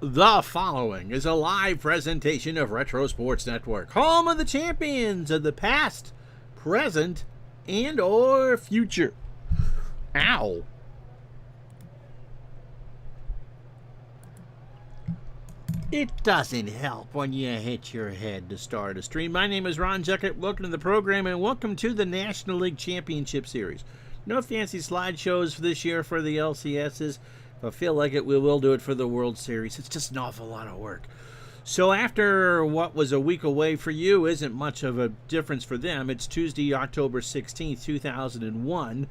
The following is a live presentation of Retro Sports Network, home of the champions of the past, present, and or future. Ow. It doesn't help when you hit your head to start a stream. My name is Ron Juckett. Welcome to the program and welcome to the National League Championship Series. No fancy slideshows for this year for the LCSs. If I feel like it, we will do it for the World Series. It's just an awful lot of work. So after what was a week away for you isn't much of a difference for them. It's Tuesday, October 16th, 2001.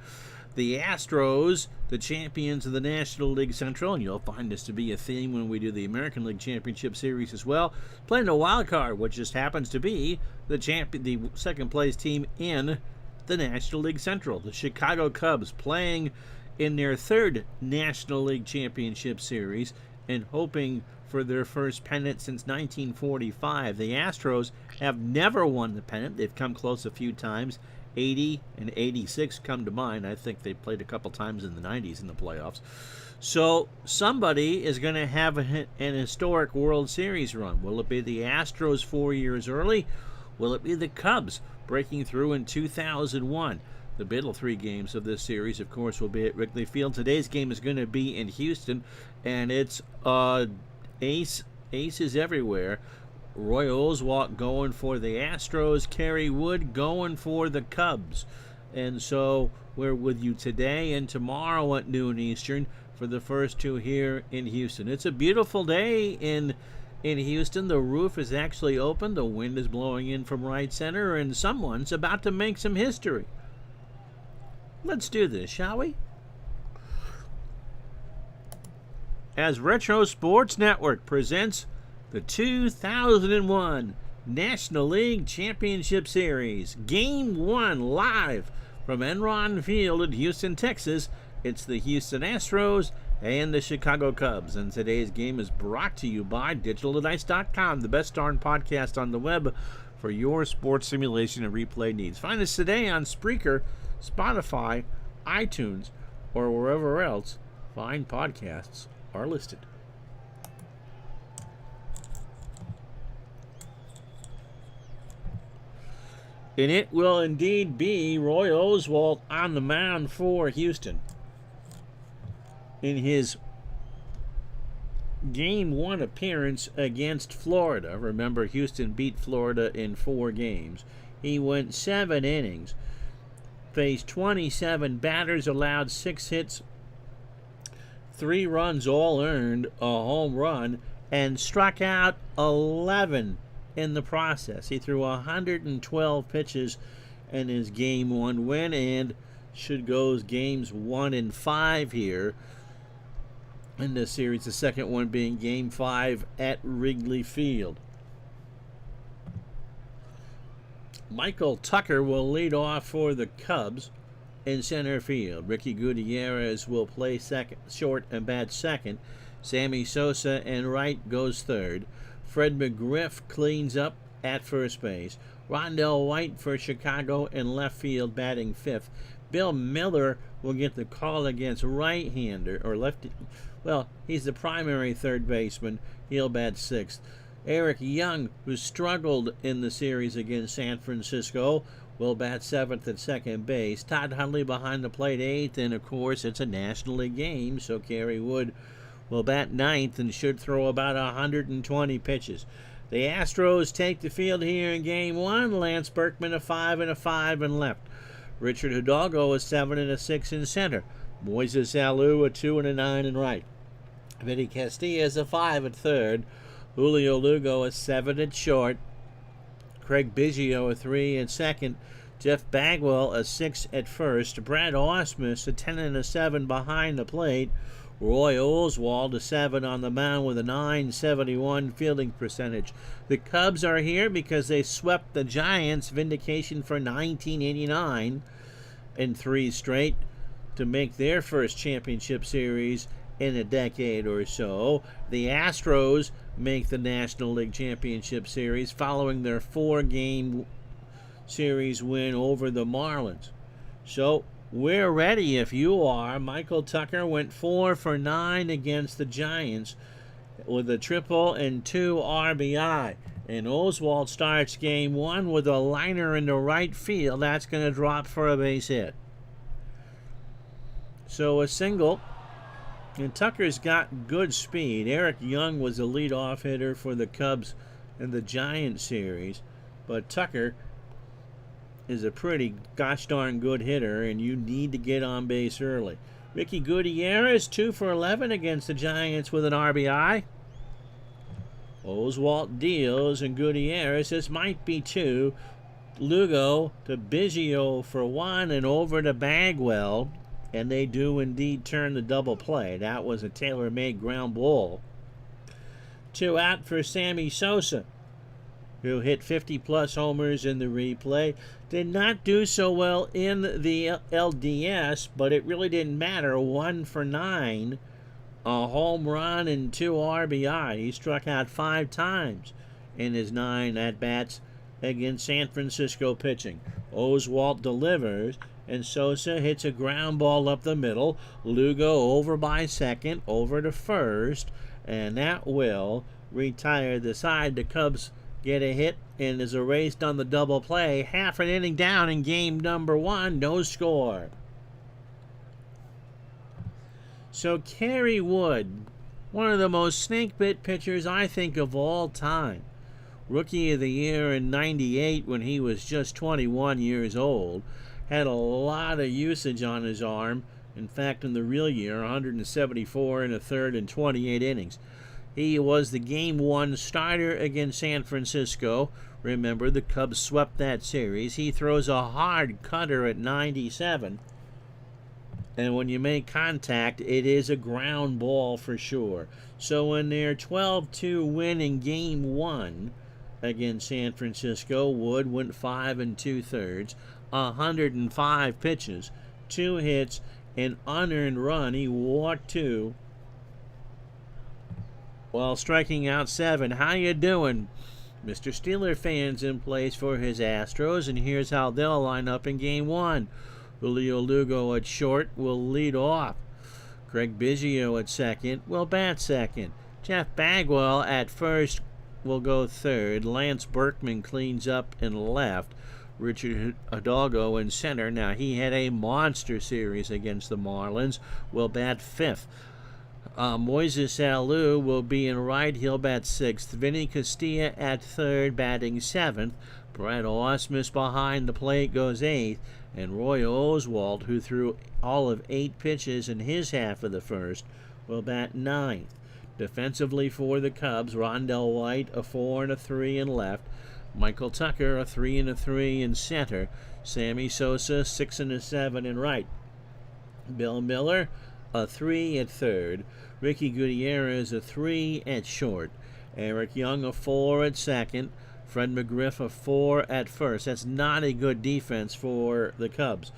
The Astros, the champions of the National League Central, and you'll find this to be a theme when we do the American League Championship Series as well, playing a wild card, which just happens to be the second place team in the National League Central. The Chicago Cubs playing in their third National League Championship Series and hoping for their first pennant since 1945. The Astros have never won the pennant. They've come close a few times. 80 and 86 come to mind. I think they played a couple times in the 90s in the playoffs. So somebody is going to have an historic World Series run. Will it be the Astros 4 years early? Will it be the Cubs breaking through in 2001? The middle three games of this series, of course, will be at Wrigley Field. Today's game is going to be in Houston, and it's aces everywhere. Roy Oswalt going for the Astros, Kerry Wood going for the Cubs. And so we're with you today and tomorrow at noon Eastern for the first two here in Houston. It's a beautiful day in Houston. The roof is actually open. The wind is blowing in from right center, and someone's about to make some history. Let's do this, shall we? As Retro Sports Network presents the 2001 National League Championship Series, Game 1 live from Enron Field in Houston, Texas. It's the Houston Astros and the Chicago Cubs. And today's game is brought to you by DigitalDice.com, the best darn podcast on the web for your sports simulation and replay needs. Find us today on Spreaker, Spotify, iTunes, or wherever else fine podcasts are listed. And it will indeed be Roy Oswalt on the mound for Houston in his Game 1 appearance against Florida. Remember, Houston beat Florida in 4 games. He went 7 innings, faced 27 batters, allowed 6 hits, 3 runs all earned, a home run, and struck out 11 in the process. He threw 112 pitches in his Game 1 win and should go games 1 and 5 here in this series, the second one being Game 5 at Wrigley Field. Michael Tucker will lead off for the Cubs in center field. Ricky Gutierrez will play short and bat second. Sammy Sosa and right goes third. Fred McGriff cleans up at first base. Rondell White for Chicago in left field batting fifth. Bill Miller will get the call against right-hander or lefty. Well, he's the primary third baseman. He'll bat sixth. Eric Young, who struggled in the series against San Francisco, will bat seventh at second base. Todd Hundley behind the plate eighth, and of course it's a National League game, so Kerry Wood will bat ninth and should throw about 120 pitches. The Astros take the field here in Game 1. Lance Berkman a 5 and a 5 in left. Richard Hidalgo a 7 and a 6 in center. Moises Alou a 2 and a 9 in right. Vinny Castillas a 5 at third. Julio Lugo a 7 at short. Craig Biggio a 3 at second. Jeff Bagwell a 6 at first. Brad Ausmus a 10 and a 7 behind the plate. Roy Oswalt a 7 on the mound with a .971 fielding percentage. The Cubs are here because they swept the Giants, vindication for 1989 in 3 straight to make their first championship series in a decade or so. The Astros make the National League Championship Series following their 4-game series win over the Marlins. So we're ready if you are. Michael Tucker went 4 for 9 against the Giants with a triple and 2 RBI. And Oswalt starts game 1 with a liner into right field. That's going to drop for a base hit. So a single. And Tucker's got good speed. Eric Young was a leadoff hitter for the Cubs in the Giants series. But Tucker is a pretty gosh darn good hitter, and you need to get on base early. Ricky Gutierrez, 2 for 11 against the Giants with an RBI. Oswalt deals, and Gutierrez, this might be 2. Lugo to Biggio for 1, and over to Bagwell. And they do indeed turn the double play. That was a tailor-made ground ball. 2 out for Sammy Sosa, who hit 50-plus homers in the replay. Did not do so well in the LDS, but it really didn't matter. 1 for 9. A home run and 2 RBI. He struck out 5 times in his 9 at-bats against San Francisco pitching. Oswalt delivers, and Sosa hits a ground ball up the middle. Lugo over by second, over to first, and that will retire the side. The Cubs get a hit and is erased on the double play. Half an inning down in game number 1, no score. So Kerry Wood, one of the most snake-bit pitchers I think of all time. Rookie of the Year in '98 when he was just 21 years old. Had a lot of usage on his arm. In fact, in the real year, 174 and a third in 28 innings. He was the Game 1 starter against San Francisco. Remember, the Cubs swept that series. He throws a hard cutter at 97. And when you make contact, it is a ground ball for sure. So in their 12-2 win in Game 1 against San Francisco, Wood went 5 2/3, 105 pitches, 2 hits, an unearned run. He walked 2 while striking out 7. How you doing, Mr. Steeler fans in place for his Astros? And here's how they'll line up in Game 1. Julio Lugo at short will lead off. Craig Biggio at second will bat second. Jeff Bagwell at first will go third. Lance Berkman cleans up in left. Richard Hidalgo in center. Now, he had a monster series against the Marlins. Will bat fifth. Moises Alou will be in right. He'll bat sixth. Vinny Castilla at third, batting seventh. Brett Ausmus behind the plate goes eighth. And Roy Oswalt, who threw all of 8 pitches in his half of the first, will bat ninth. Defensively for the Cubs, Rondell White, a 4 and a 3 in left. Michael Tucker, a 3 and a 3 in center. Sammy Sosa, 6 and a 7 in right. Bill Miller, a 3 at third. Ricky Gutierrez, a 3 at short. Eric Young, a 4 at second. Fred McGriff, a 4 at first. That's not a good defense for the Cubs.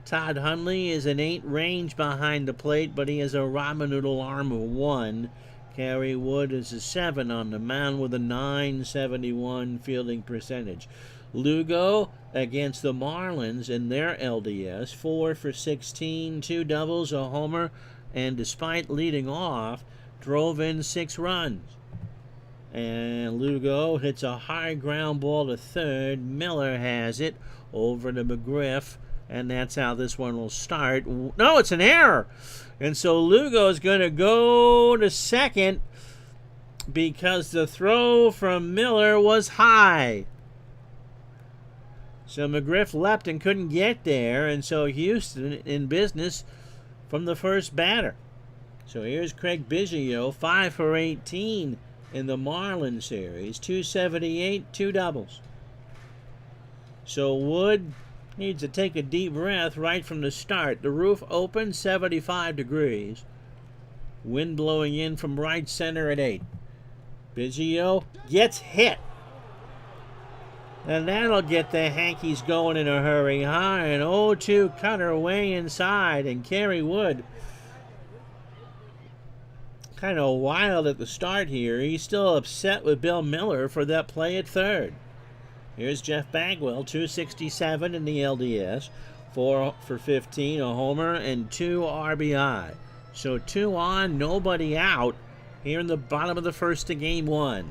Todd Hundley is an 8 range behind the plate, but he has a ramen noodle arm of 1. Kerry Wood is a 7 on the mound with a .971 fielding percentage. Lugo against the Marlins in their LDS, 4 for 16, 2 doubles, a homer, and despite leading off, drove in 6 runs. And Lugo hits a high ground ball to third. Miller has it over to McGriff, and that's how this one will start. No, it's an error. And so Lugo's going to go to second because the throw from Miller was high. So McGriff leapt and couldn't get there, and so Houston in business from the first batter. So here's Craig Biggio, 5 for 18 in the Marlins series, 278, 2 doubles. So Wood needs to take a deep breath right from the start. The roof open, 75 degrees. Wind blowing in from right center at 8. Biggio gets hit. And that'll get the Yankees going in a hurry. High and 0-2 cutter way inside. And Kerry Wood, kind of wild at the start here. He's still upset with Bill Miller for that play at third. Here's Jeff Bagwell, 267 in the LDS, 4 for 15, a homer, and 2 RBI. So 2 on, nobody out, here in the bottom of the first of game one.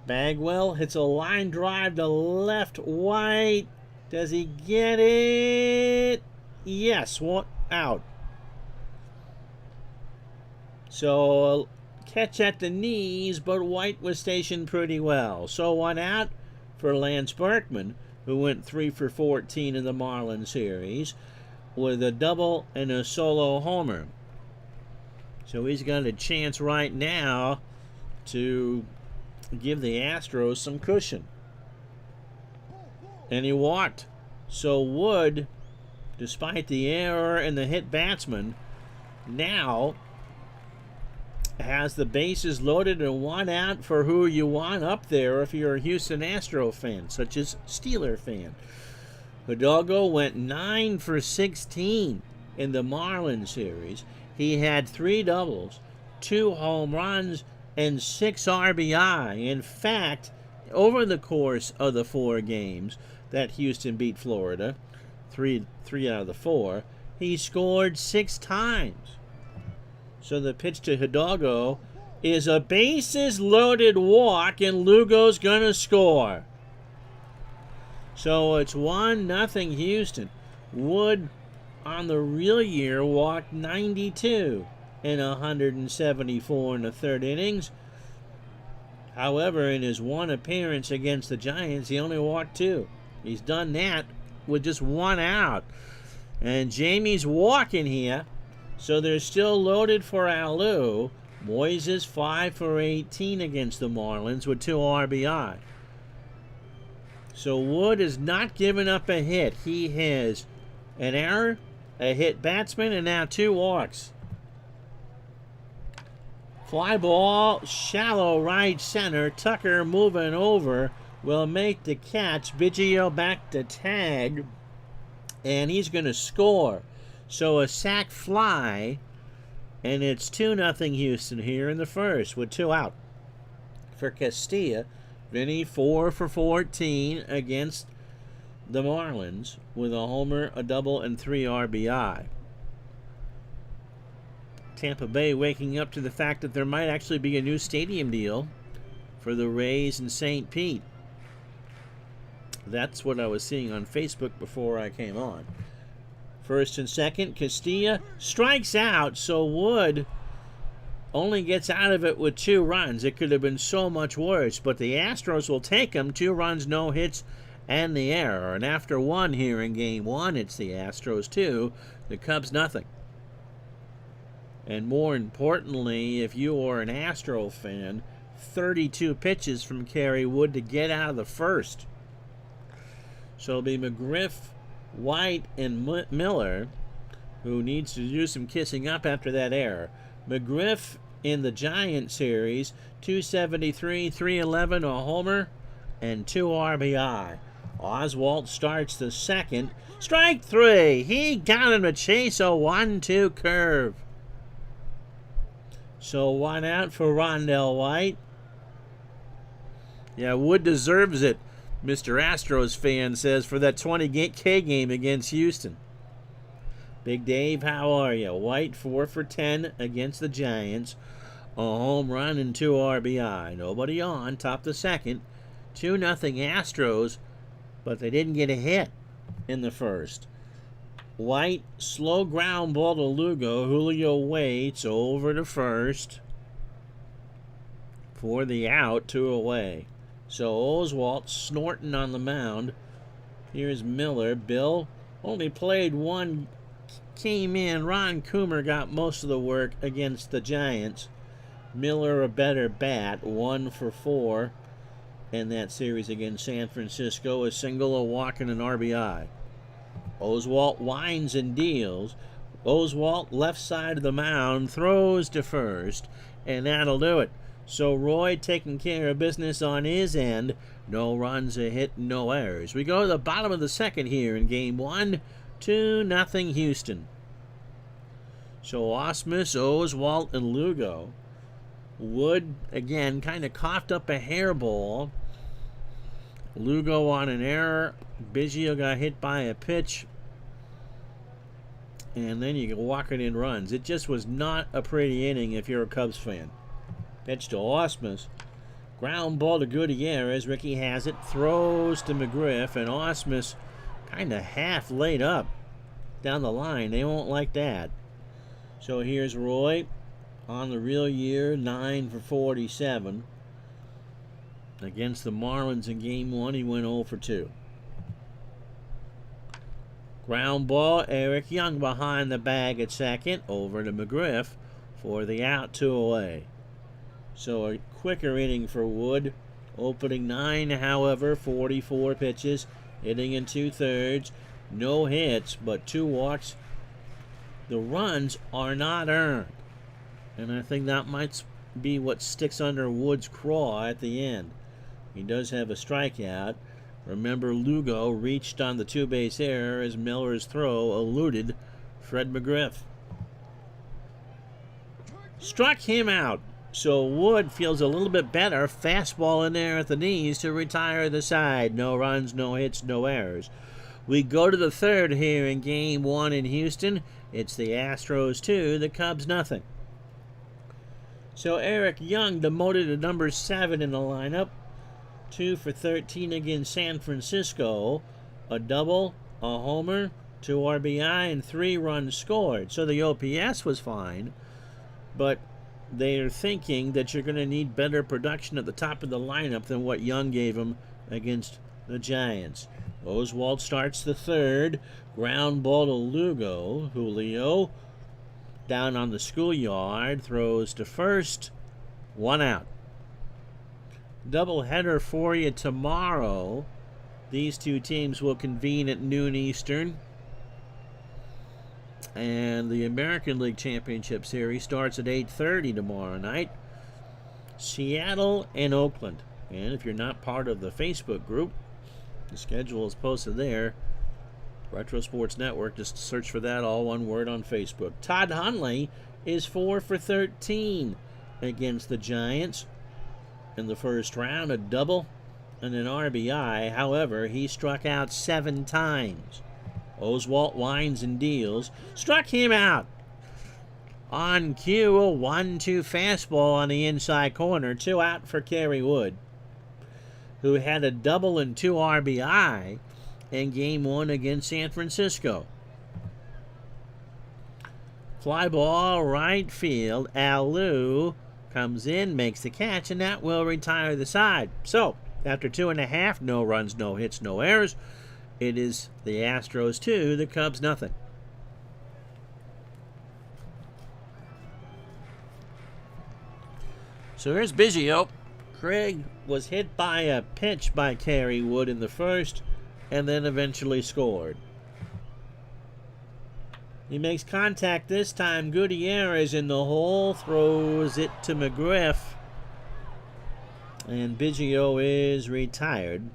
Bagwell hits a line drive to left. White. Does he get it? Yes, one out. So catch at the knees, but White was stationed pretty well. So one out for Lance Berkman, who went 3 for 14 in the Marlins series with a double and a solo homer. So he's got a chance right now to give the Astros some cushion. And he walked. So Wood, despite the error and the hit batsman, now has the bases loaded and one out for who you want up there if you're a Houston Astro fan, such as Steeler fan. Hidalgo went 9 for 16 in the Marlins series. He had 3 doubles, 2 home runs, and 6 RBI. In fact, over the course of the 4 games that Houston beat Florida, three out of the 4, he scored 6 times. So the pitch to Hidalgo is a bases-loaded walk, and Lugo's going to score. So it's 1-0 Houston. Wood, on the real year, walked 92 in 174 in the 3rd innings. However, in his 1 appearance against the Giants, he only walked 2. He's done that with just 1 out. And Jamie's walking here. So they're still loaded for Alou. Moises 5 for 18 against the Marlins with 2 RBI. So Wood has not given up a hit. He has an error, a hit batsman, and now 2 walks. Fly ball, shallow right center. Tucker moving over will make the catch. Biggio back to tag, and he's going to score. So a sac fly, and it's 2-0 Houston here in the first with 2 out. For Castilla, Vinny 4 for 14 against the Marlins with a homer, a double, and 3 RBI. Tampa Bay waking up to the fact that there might actually be a new stadium deal for the Rays in St. Pete. That's what I was seeing on Facebook before I came on. First and second, Castilla strikes out, so Wood only gets out of it with 2 runs. It could have been so much worse, but the Astros will take him. 2 runs, no hits, and the error. And after 1 here in game 1, it's the Astros 2, the Cubs nothing. And more importantly, if you are an Astro fan, 32 pitches from Kerry Wood to get out of the first. So it'll be McGriff, White, and Miller, who needs to do some kissing up after that error. McGriff in the Giant series, 273, 311, a homer, and 2 RBI. Oswalt starts the second. Strike 3. He got him to chase a 1-2 curve. So 1 out for Rondell White. Yeah, Wood deserves it, Mr. Astros fan says, for that 20K game against Houston. Big Dave, how are you? White 4 for 10 against the Giants. A home run and 2 RBI. Nobody on. Top the second. 2-0 Astros, but they didn't get a hit in the first. White, slow ground ball to Lugo. Julio waits over to first for the out, 2 away. So Oswalt snorting on the mound. Here's Miller. Bill only played 1, came in. Ron Coomer got most of the work against the Giants. Miller a better bat, 1 for 4 in that series against San Francisco. A single, a walk, and an RBI. Oswalt winds and deals. Oswalt, left side of the mound, throws to first, and that'll do it. So Roy taking care of business on his end. No runs, a hit, no errors. We go to the bottom of the second here in game 1. 2-0 Houston. So Osmus, Oswalt, and Lugo. Wood, again, kind of coughed up a hair ball. Lugo on an error. Biggio got hit by a pitch. and then you can walk it in runs. It just was not a pretty inning if you're a Cubs fan. Pitch to Ausmus. Ground ball to Gutierrez. Ricky has it. Throws to McGriff, and Ausmus kind of half laid up down the line. They won't like that. So here's Roy on the real year, 9 for 47. Against the Marlins in Game 1, he went 0 for 2. Ground ball, Eric Young behind the bag at second, over to McGriff for the out, 2 away. So a quicker inning for Wood. Opening 9, however, 44 pitches, hitting in 2/3, no hits, but 2 walks. The runs are not earned, and I think that might be what sticks under Wood's craw at the end. He does have a strikeout. Remember, Lugo reached on the 2-base error as Miller's throw eluded Fred McGriff. Struck him out. So Wood feels a little bit better. Fastball in there at the knees to retire the side. No runs, no hits, no errors. We go to the third here in Game 1 in Houston. It's the Astros 2, the Cubs nothing. So Eric Young demoted to number 7 in the lineup. 2 for 13 against San Francisco. A double, a homer, 2 RBI, and 3 runs scored. So the OPS was fine, but they're thinking that you're going to need better production at the top of the lineup than what Young gave them against the Giants. Oswalt starts the third. Ground ball to Lugo. Julio down on the schoolyard. Throws to first. 1 out. Doubleheader for you tomorrow. These two teams will convene at noon Eastern. And the American League Championship Series starts at 8:30 tomorrow night. Seattle and Oakland. And if you're not part of the Facebook group, the schedule is posted there. Retro Sports Network. Just search for that, all one word, on Facebook. Todd Hundley is 4 for 13 against the Giants in the first round. A double and an RBI. However, he struck out 7 times. Oswalt winds and deals. Struck him out. On cue, a 1-2 fastball on the inside corner. 2 out for Kerry Wood, who had a double and 2 RBI in Game 1 against San Francisco. Fly ball right field. Alou comes in, makes the catch, and that will retire the side. So, after 2.5, no runs, no hits, no errors, it is the Astros 2, the Cubs nothing. So here's Biggio. Craig was hit by a pitch by Kerry Wood in the first, and then eventually scored. He makes contact this time. Gutierrez in the hole, throws it to McGriff, and Biggio is retired.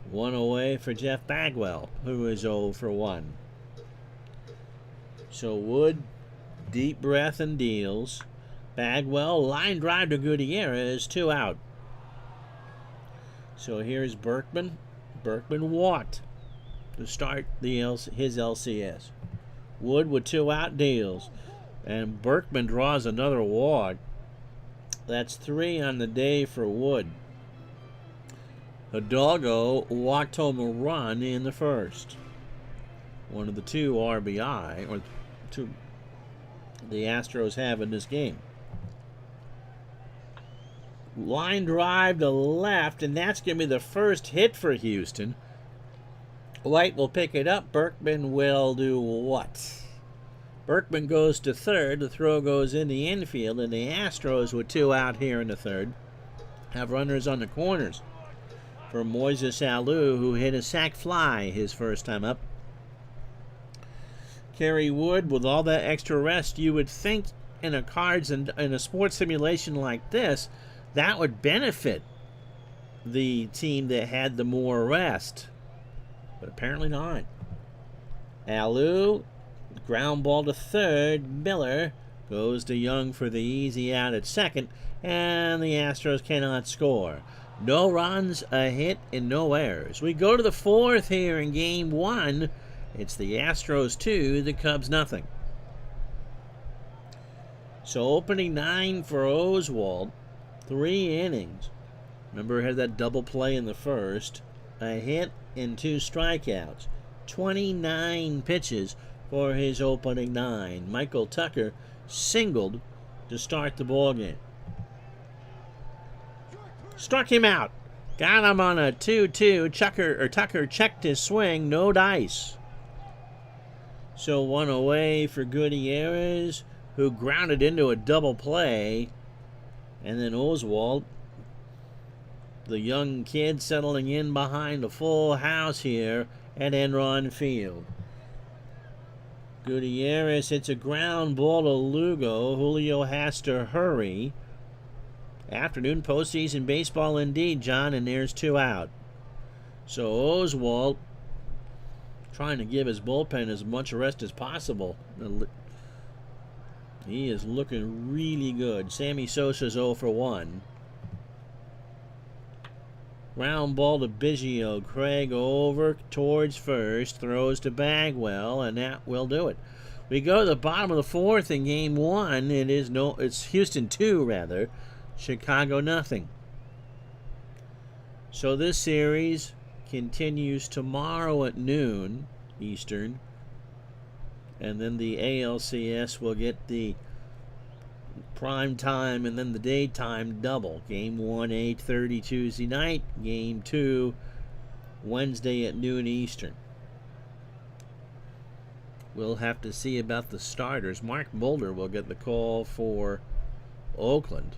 1 away for Jeff Bagwell, who is 0 for 1. So Wood, deep breath and deals. Bagwell, line drive to Gutierrez, 2 out. So here's Berkman. Berkman walked to start his LCS. Wood with 2 out deals. And Berkman draws another walk. That's 3 on the day for Wood. Hidalgo walked home a run in the first. One of the 2 RBI, or 2 the Astros have in this game. Line drive to left, and that's going to be the first hit for Houston. White will pick it up. Berkman will do what? Berkman goes to third. The throw goes in the infield, and the Astros, with 2 out here in the third, have runners on the corners for Moises Alou, who hit a sac fly his first time up. Kerry Wood, with all that extra rest, you would think in a cards and in a sports simulation like this, that would benefit the team that had the more rest. But apparently not. Alou, ground ball to third. Miller goes to Young for the easy out at second, and the Astros cannot score. No runs, a hit, and no errors. We go to the fourth here in Game 1. It's the Astros 2, the Cubs nothing. So opening 9 for Oswald, 3 innings. Remember, had that double play in the first, a hit and 2 strikeouts. 29 pitches for his opening 9. Michael Tucker singled to start the ball game. Struck him out. Got him on a 2-2. Tucker checked his swing. No dice. So 1 away for Gutierrez, who grounded into a double play. And then Oswald, the young kid, settling in behind a full house here at Enron Field. Gutierrez hits a ground ball to Lugo. Julio has to hurry. Afternoon postseason baseball indeed, John, and there's 2 out. So Oswald trying to give his bullpen as much rest as possible. He is looking really good. Sammy Sosa's 0 for 1. Ground ball to Biggio. Craig over towards first. Throws to Bagwell, and that will do it. We go to the bottom of the 4th in game 1. It's Houston 2 rather. Chicago nothing. So this series continues tomorrow at noon Eastern. And then the ALCS will get the prime time and then the daytime double. Game 1, 8:30 Tuesday night. Game 2, Wednesday at noon Eastern. We'll have to see about the starters. Mark Mulder will get the call for Oakland.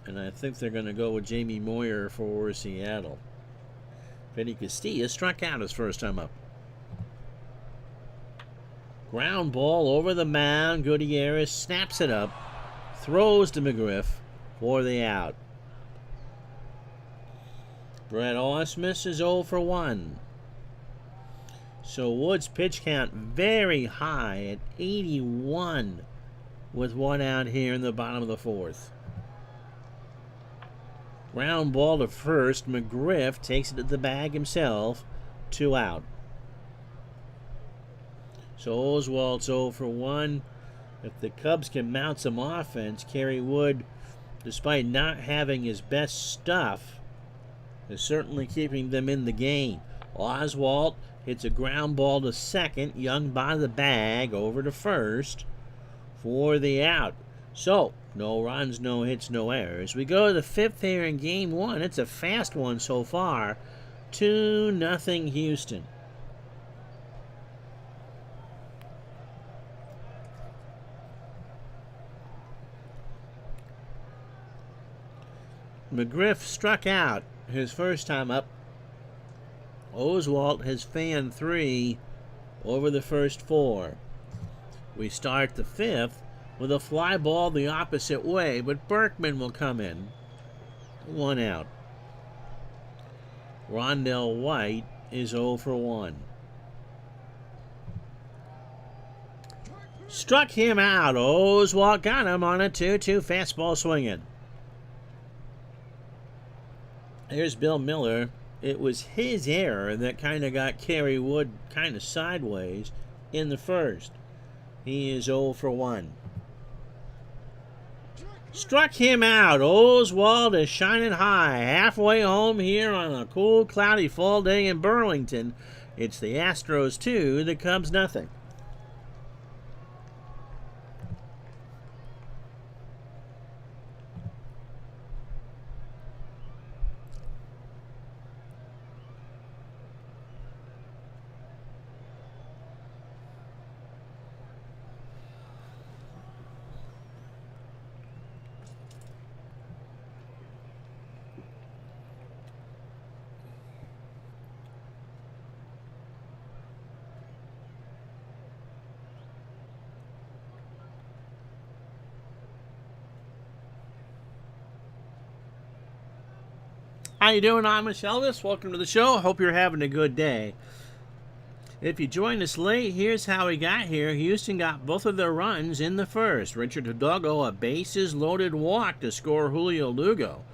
And I think they're going to go with Jamie Moyer for Seattle. Vinny Castilla struck out his first time up. Ground ball over the mound. Gutierrez snaps it up. Throws to McGriff for the out. Brett Ausmus is 0 for 1. So Woods' pitch count very high at 81 with 1 out here in the bottom of the 4th. Ground ball to first. McGriff takes it to the bag himself. 2 out. So Oswald's 0 for 1. If the Cubs can mount some offense, Kerry Wood, despite not having his best stuff, is certainly keeping them in the game. Oswald hits a ground ball to second. Young by the bag over to first for the out. So, no runs, no hits, no errors. We go to the 5th here in game 1. It's a fast one so far. 2-0 Houston. McGriff struck out his first time up. Oswald has fanned 3 over the first 4. We start the 5th with a fly ball the opposite way, but Berkman will come in. 1 out. Rondell White is 0 for 1. Struck him out. Oswald got him on a 2-2 fastball swinging. Here's Bill Miller. It was his error that kind of got Kerry Wood kind of sideways in the first. He is 0 for 1. Struck him out. Oswald is shining high. Halfway home here on a cool, cloudy fall day in Burlington. It's the Astros 2, the Cubs nothing. How you doing? I'm Elvis. Welcome to the show. Hope you're having a good day. If you joined us late, here's how we got here. Houston got both of their runs in the first. Richard Hidalgo, a bases-loaded walk to score Julio Lugo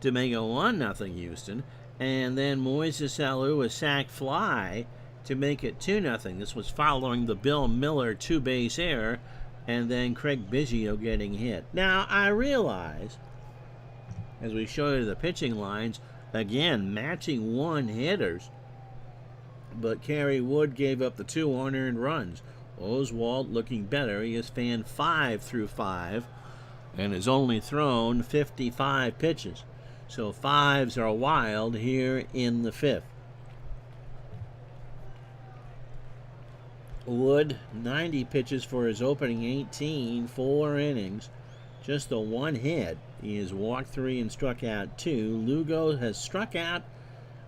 to make it 1-0 Houston. And then Moises Alou, a sac fly to make it 2-0. This was following the Bill Miller two-base error and then Craig Biggio getting hit. Now, I realize, as we show you the pitching lines, again, matching one-hitters, but Kerry Wood gave up the 2 unearned runs. Oswalt looking better. He has fanned 5 through 5 and has only thrown 55 pitches. So 5s are wild here in the 5th. Wood, 90 pitches for his opening 18, 4 innings, just the 1 hit. He has walked 3 and struck out 2. Lugo has struck out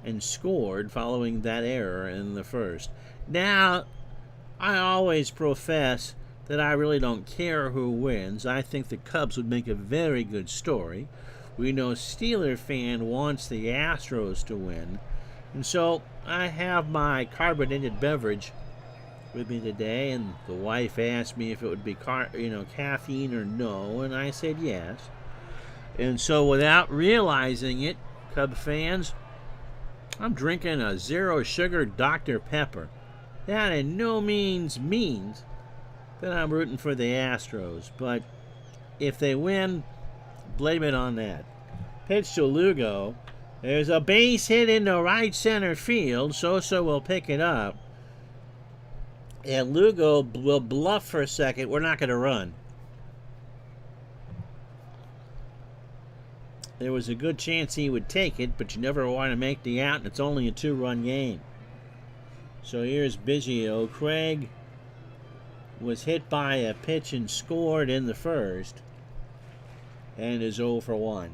and scored following that error in the first. Now, I always profess that I really don't care who wins. I think the Cubs would make a very good story. We know Steeler fan wants the Astros to win. And so I have my carbonated beverage with me today, and the wife asked me if it would be caffeine or no, and I said yes. And so without realizing it, Cub fans, I'm drinking a zero sugar Dr. Pepper. That in no means means that I'm rooting for the Astros, but if they win, blame it on that. Pitch to Lugo. There's a base hit into right center field. Sosa will pick it up. And Lugo will bluff for a second. We're not going to run. There was a good chance he would take it, but you never want to make the out, and it's only a 2-run game. So here's Biggio. Craig was hit by a pitch and scored in the first, and is 0 for 1.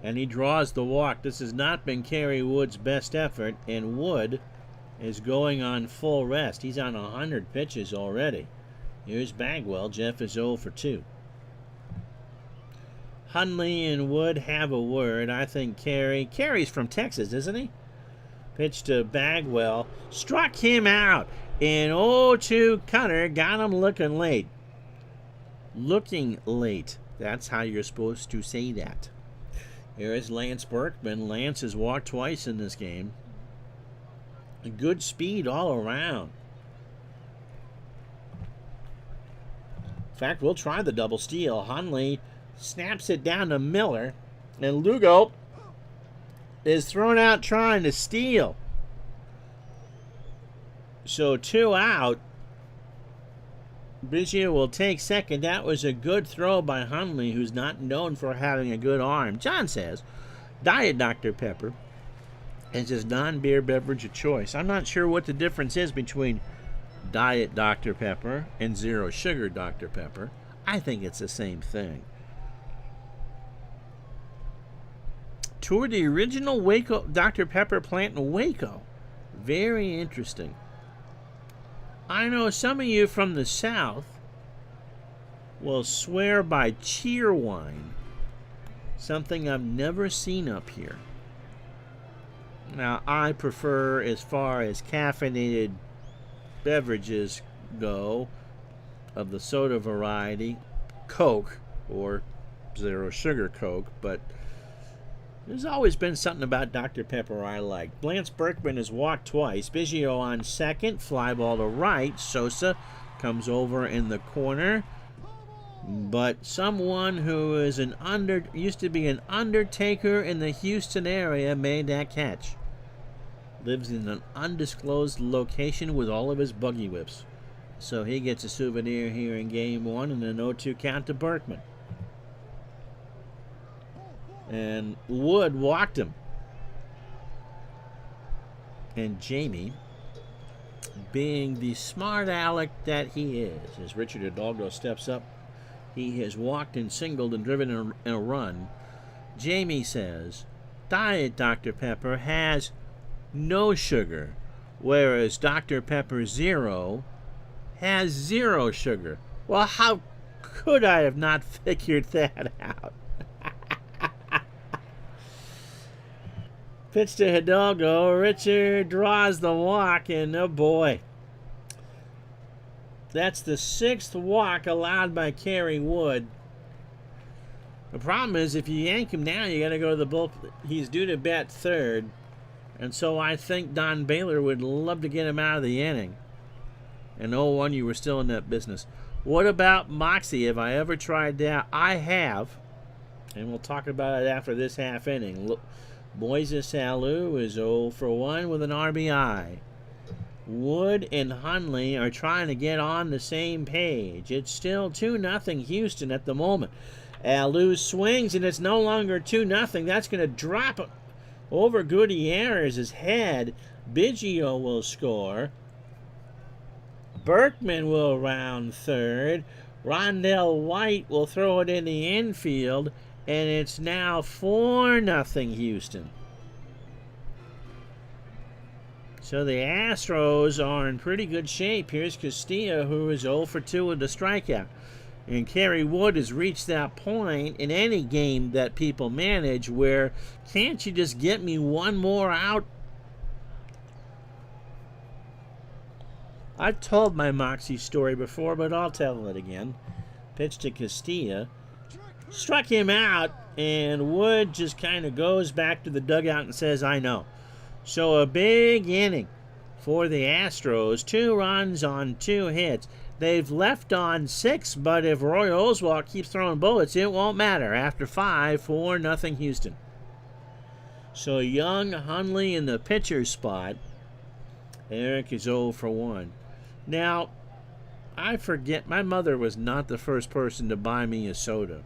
And he draws the walk. This has not been Kerry Wood's best effort, and Wood is going on full rest. He's on 100 pitches already. Here's Bagwell. Jeff is 0 for 2. Hundley and Wood have a word. I think Kerry's from Texas, isn't he? Pitch to Bagwell. Struck him out. And 0-2 Cutter got him looking late. Looking late. That's how you're supposed to say that. Here is Lance Berkman. Lance has walked twice in this game. Good speed all around. In fact, we'll try the double steal. Hundley snaps it down to Miller, and Lugo is thrown out trying to steal. So 2 out. Biggio will take second. That was a good throw by Hundley, who's not known for having a good arm. John says, Diet Dr. Pepper is his non-beer beverage of choice. I'm not sure what the difference is between Diet Dr. Pepper and Zero Sugar Dr. Pepper. I think it's the same thing. Toured the original Waco Dr. Pepper plant in Waco. Very interesting. I know some of you from the South will swear by Cheerwine, something I've never seen up here. Now, I prefer, as far as caffeinated beverages go, of the soda variety, Coke or Zero Sugar Coke, but there's always been something about Dr. Pepper I like. Lance Berkman has walked twice. Biggio on second, fly ball to right. Sosa comes over in the corner, but someone who is used to be an undertaker in the Houston area made that catch. Lives in an undisclosed location with all of his buggy whips. So he gets a souvenir here in game 1 and an 0-2 count to Berkman. And Wood walked him. And Jamie, being the smart aleck that he is, as Richard Hidalgo steps up, he has walked and singled and driven in a run. Jamie says, Diet Dr. Pepper has no sugar, whereas Dr. Pepper Zero has 0 sugar. Well, how could I have not figured that out? Pitch to Hidalgo. Richard draws the walk, and oh boy. That's the 6th walk allowed by Kerry Wood. The problem is, if you yank him down, you got to go to the bullpen. He's due to bat third, and so I think Don Baylor would love to get him out of the inning. And 0-1, you were still in that business. What about Moxie? Have I ever tried that? I have. And we'll talk about it after this half inning. Moises Alou is 0 for 1 with an RBI. Wood and Hundley are trying to get on the same page. It's still 2-0 Houston at the moment. Alou swings, and it's no longer 2-0. That's going to drop over Gutierrez's head. Biggio will score. Berkman will round third. Rondell White will throw it in the infield, and it's now 4-0 Houston. So the Astros are in pretty good shape. Here's Castillo, who is 0 for 2 with the strikeout. And Kerry Wood has reached that point in any game that people manage where, can't you just get me one more out? I've told my Moxie story before, but I'll tell it again. Pitch to Castillo. Struck him out, and Wood just kind of goes back to the dugout and says, I know. So a big inning for the Astros. 2 runs on 2 hits. They've left on 6, but if Roy Oswalt keeps throwing bullets, it won't matter. After 5, 4-0 Houston. So Young, Hundley in the pitcher's spot. Eric is 0 for 1. Now, I forget, my mother was not the first person to buy me a soda.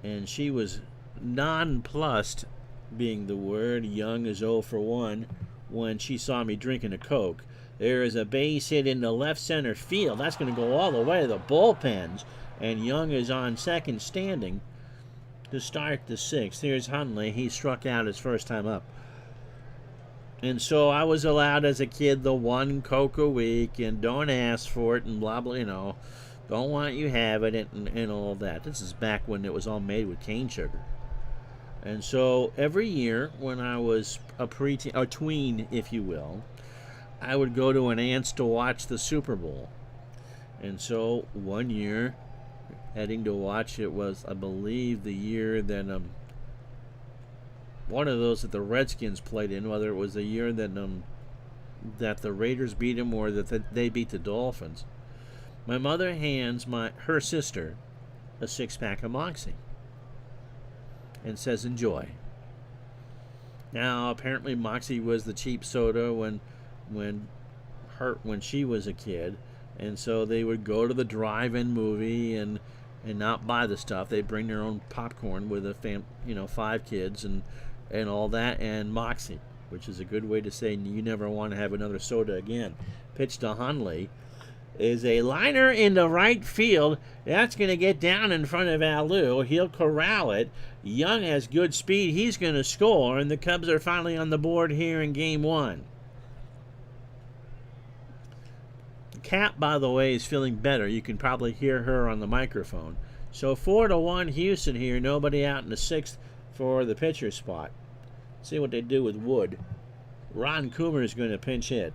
And she was nonplussed, being the word. Young is 0 for 1 when she saw me drinking a Coke. There is a base hit in the left center field. That's going to go all the way to the bullpens. And Young is on second standing to start the 6th. Here's Hundley. He struck out his first time up. And so I was allowed as a kid the 1 Coke a week, and don't ask for it, and blah, blah, don't want you have it, and all that. This is back when it was all made with cane sugar. And so every year when I was a tween, if you will, I would go to an aunt's to watch the Super Bowl. And so one year, heading to watch it was, I believe, the year that one of those that the Redskins played in, whether it was the year that the Raiders beat them or that they beat the Dolphins. My mother hands her sister a 6-pack of Moxie and says, enjoy. Now, apparently Moxie was the cheap soda when she was a kid, and so they would go to the drive-in movie and not buy the stuff. They'd bring their own popcorn with 5 kids and all that, and Moxie, which is a good way to say you never want to have another soda again. Pitch to Hundley is a liner in the right field. That's going to get down in front of Alou. He'll corral it. Young has good speed. He's going to score, and the Cubs are finally on the board here in Game 1. Cap, by the way, is feeling better. You can probably hear her on the microphone. So 4-1 Houston here. Nobody out in the 6th for the pitcher spot. See what they do with Wood. Ron Coomer is going to pinch hit.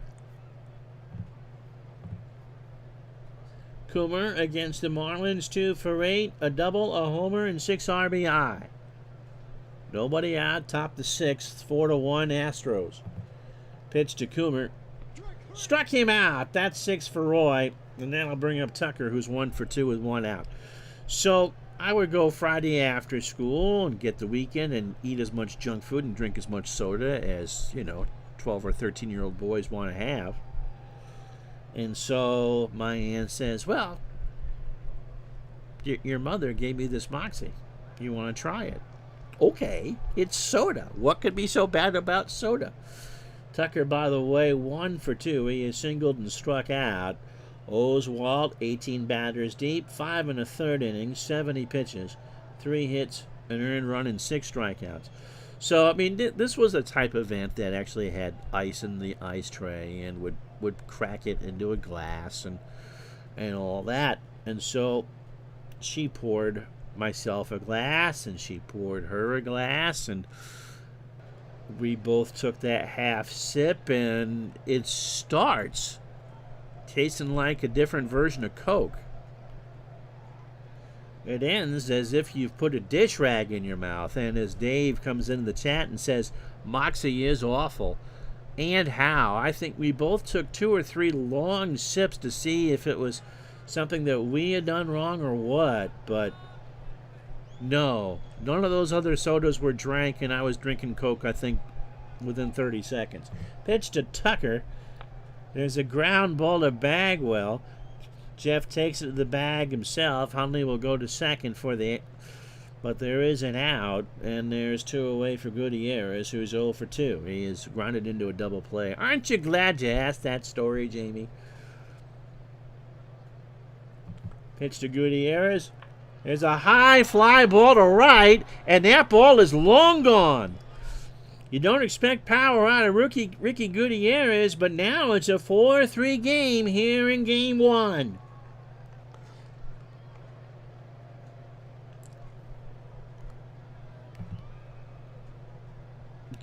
Coomer against the Marlins, 2 for 8, a double, a homer, and 6 RBI. Nobody out, top the 6th, 4-1 Astros. Pitch to Coomer. Struck him out. That's 6 for Roy. And then I'll bring up Tucker, who's 1 for 2 with 1 out. So I would go Friday after school and get the weekend and eat as much junk food and drink as much soda as, 12 or 13-year-old boys want to have. And so my aunt says, well, your mother gave me this Moxie. You want to try it? Okay, it's soda. What could be so bad about soda? Tucker, by the way, 1 for 2. He is singled and struck out. Oswalt, 18 batters deep, 5 1/3 innings, 70 pitches, 3 hits, an earned run, and 6 strikeouts. So, I mean, this was a type of event that actually had ice in the ice tray and would crack it into a glass and all that. And so she poured myself a glass, and she poured her a glass, and we both took that half sip, and it starts tasting like a different version of Coke. It ends as if you've put a dish rag in your mouth. And as Dave comes into the chat and says, Moxie is awful, and how. I think we both took 2 or 3 long sips to see if it was something that we had done wrong or what, but no. None of those other sodas were drank, and I was drinking Coke, I think, within 30 seconds. Pitch to Tucker. There's a ground ball to Bagwell. Jeff takes it to the bag himself. Hundley will go to second for the... But there is an out, and there's 2 away for Gutierrez, who's 0 for 2. He is grounded into a double play. Aren't you glad you asked that story, Jamie? Pitch to Gutierrez. There's a high fly ball to right, and that ball is long gone. You don't expect power out of Ricky Gutierrez, but now it's a 4-3 game here in Game 1.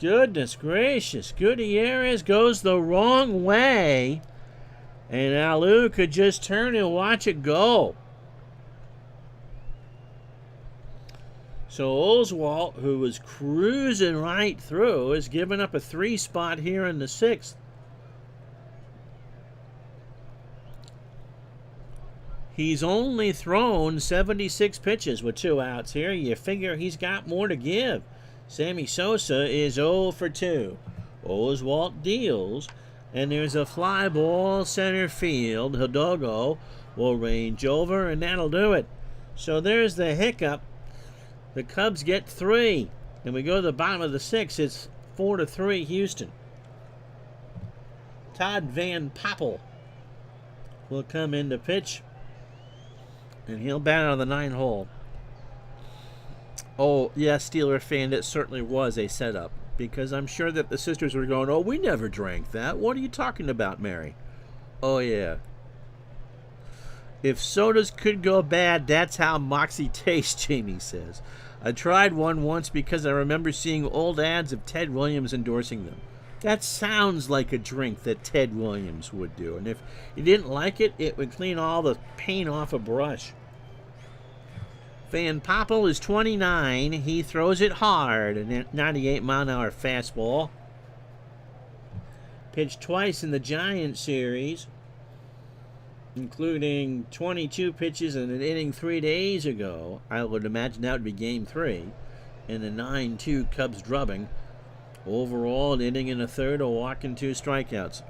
Goodness gracious. Gutierrez goes the wrong way, and Alou could just turn and watch it go. So Oswalt, who was cruising right through, is giving up a 3 spot here in the 6th. He's only thrown 76 pitches with 2 outs here. You figure he's got more to give. Sammy Sosa is 0 for 2. Oswalt deals, and there's a fly ball center field. Hidalgo will range over, and that'll do it. So there's the hiccup. The Cubs get 3, and we go to the bottom of the 6th. It's 4-3 Houston. Todd Van Poppel will come in to pitch, and he'll bat on the 9 hole. Oh, yeah, Steeler fan, it certainly was a setup, because I'm sure that the sisters were going, oh, we never drank that. What are you talking about, Mary? Oh, yeah. If sodas could go bad, that's how Moxie tastes, Jamie says. I tried one once because I remember seeing old ads of Ted Williams endorsing them. That sounds like a drink that Ted Williams would do. And if you didn't like it, it would clean all the paint off a brush. Van Poppel is 29. He throws it hard. A 98-mile-an-hour fastball. Pitched twice in the Giants series, including 22 pitches in an inning 3 days ago. I would imagine that would be Game 3. In the 9-2 Cubs drubbing. Overall, an inning and a third, a walk and 2 strikeouts.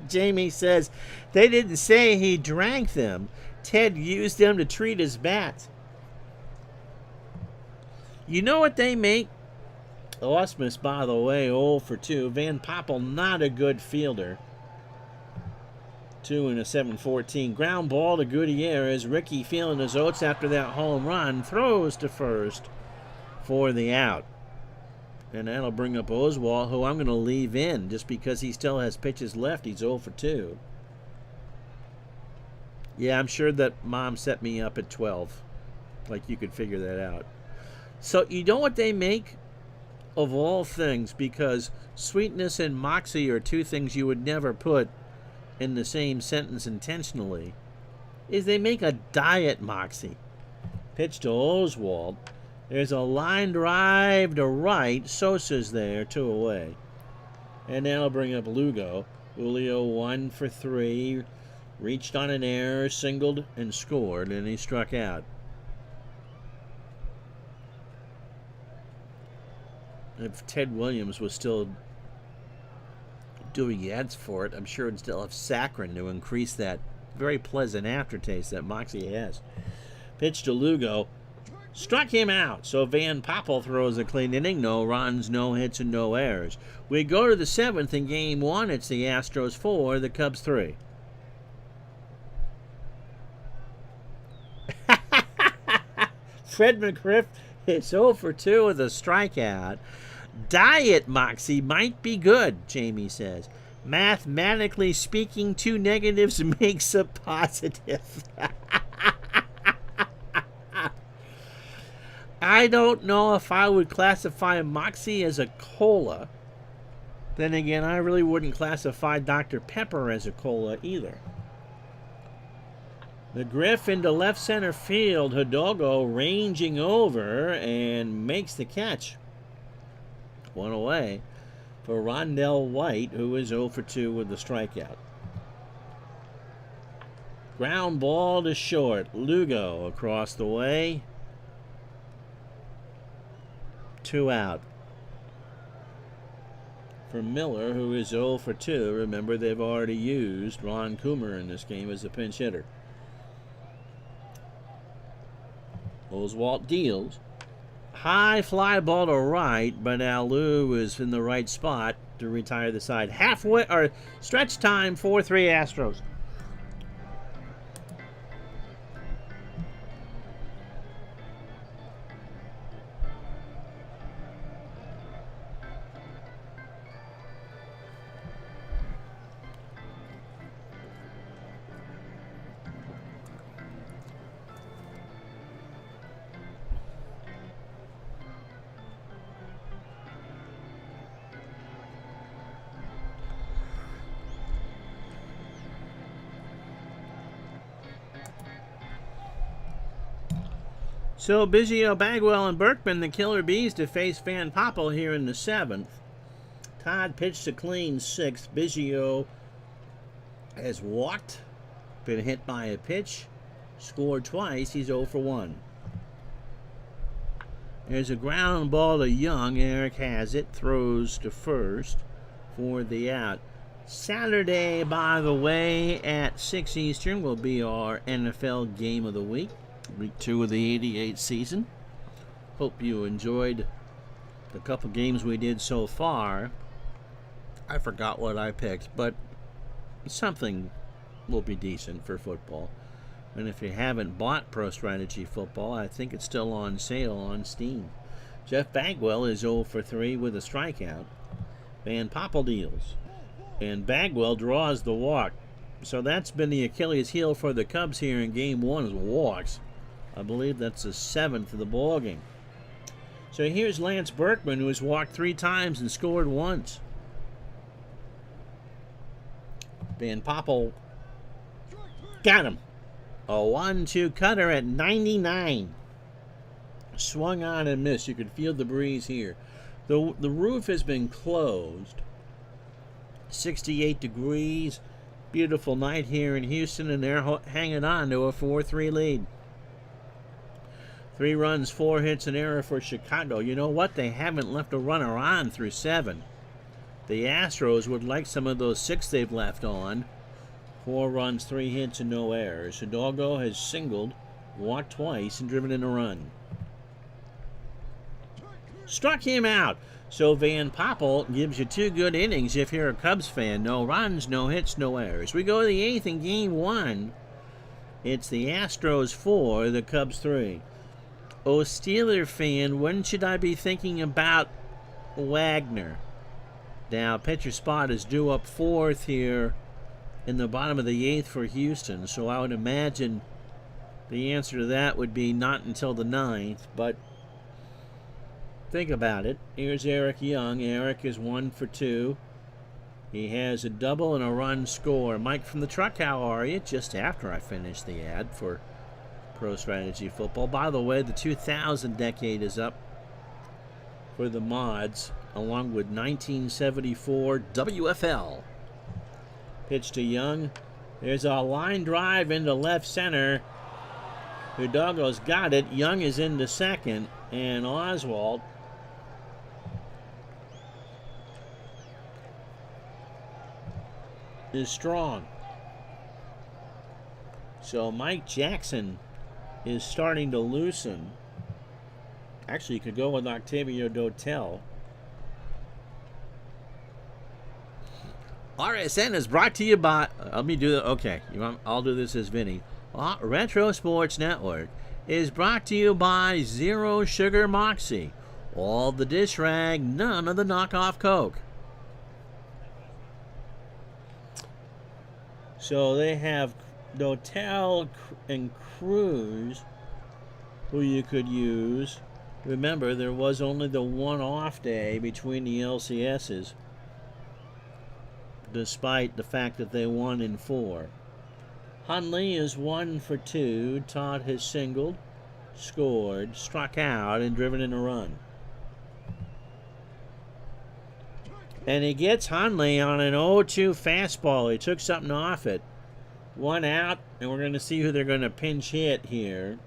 Jamie says, they didn't say he drank them. Ted used them to treat his bats. You know what they make? Osmus, by the way, 0 for 2. Van Poppel, not a good fielder. 2 and a 7-14. Ground ball to Gutierrez. Ricky feeling his oats after that home run. Throws to first for the out. And that'll bring up Oswalt, who I'm going to leave in just because he still has pitches left. He's 0 for 2. Yeah, I'm sure that Mom set me up at 12. Like you could figure that out. So you know what they make? Of all things, because sweetness and moxie are 2 things you would never put in the same sentence intentionally, is they make a diet moxie. Pitch to Oswalt. There's a line drive to right. Sosa's there, 2 away. And that'll bring up Lugo. Julio 1 for 3. Reached on an error, singled, and scored, and he struck out. If Ted Williams was still doing ads for it, I'm sure it'd still have saccharin to increase that very pleasant aftertaste that Moxie has. Pitch to Lugo. Struck him out. So Van Poppel throws a clean inning. No runs, no hits, and no errors. We go to the 7th in Game 1. It's the Astros 4, the Cubs 3. Fred McGriff is 0 for 2 with a strikeout. Diet Moxie might be good, Jamie says. Mathematically speaking, 2 negatives makes a positive. I don't know if I would classify Moxie as a cola. Then again, I really wouldn't classify Dr. Pepper as a cola either. The Griff into left center field. Hidalgo ranging over and makes the catch. one away for Rondell White, who is 0 for 2 with the strikeout. Ground ball to short. Lugo across the way. 2 out. For Miller, who is 0 for 2. Remember, they've already used Ron Coomer in this game as a pinch hitter. Oswalt deals. High fly ball to right, but Alou is in the right spot to retire the side. Halfway, or stretch time, 4-3 Astros. So Biggio, Bagwell, and Berkman, the Killer Bees, to face Van Poppel here in the 7th. Todd pitched a clean 6th. Biggio has walked, been hit by a pitch, scored twice. He's 0 for 1. There's a ground ball to Young. Eric has it, throws to first for the out. Saturday, by the way, at 6 Eastern will be our NFL Game of the Week. Week 2 of the 88 season. Hope you enjoyed the couple games we did so far. I forgot what I picked, but something will be decent for football. And if you haven't bought Pro Strategy Football, I think it's still on sale on Steam. Jeff Bagwell is 0 for 3 with a strikeout. Van Poppel deals. And Bagwell draws the walk. So that's been the Achilles heel for the Cubs here in Game 1 is walks. I believe that's the 7th of the ball game. So here's Lance Berkman, who has walked 3 times and scored once. Van Poppel got him. A 1-2 cutter at 99. Swung on and missed. You could feel the breeze here. The roof has been closed. 68 degrees. Beautiful night here in Houston, and they're hanging on to a 4-3 lead. 3 runs, 4 hits, an error for Chicago. You know what? They haven't left a runner on through 7. The Astros would like some of those 6 they've left on. 4 runs, 3 hits, and no errors. Hidalgo has singled, walked twice, and driven in a run. Struck him out. So Van Poppel gives you 2 good innings if you're a Cubs fan. No runs, no hits, no errors. We go to the 8th in Game 1. It's the Astros 4, the Cubs 3. Oh, Steeler fan, when should I be thinking about Wagner? Now, pitcher spot is due up 4th here in the bottom of the 8th for Houston. So I would imagine the answer to that would be not until the 9th. But think about it. Here's Eric Young. Eric is 1 for 2. He has a double and a run score. Mike from the truck, how are you? Just after I finished the ad for Pro Strategy Football. By the way, the 2000 decade is up for the mods, along with 1974 WFL. Pitch to Young. There's a line drive into left center. Hidalgo's got it. Young is into second, and Oswalt is strong. So Mike Jackson is starting to loosen. Actually, you could go with Octavio Dotel. RSN is brought to you by... let me do that. Okay, I'll do this as Vinny. Retro Sports Network is brought to you by Zero Sugar Moxie. All the dish rag, none of the knockoff Coke. So they have Dotel and Cruz, who you could use. Remember, there was only the one off day between the LCSs, despite the fact that they won in 4. Hunley is 1 for 2. Todd has singled, scored, struck out, and driven in a run. And he gets Hundley on an 0-2 fastball. He took something off it. 1 out, and we're going to see who they're going to pinch hit here.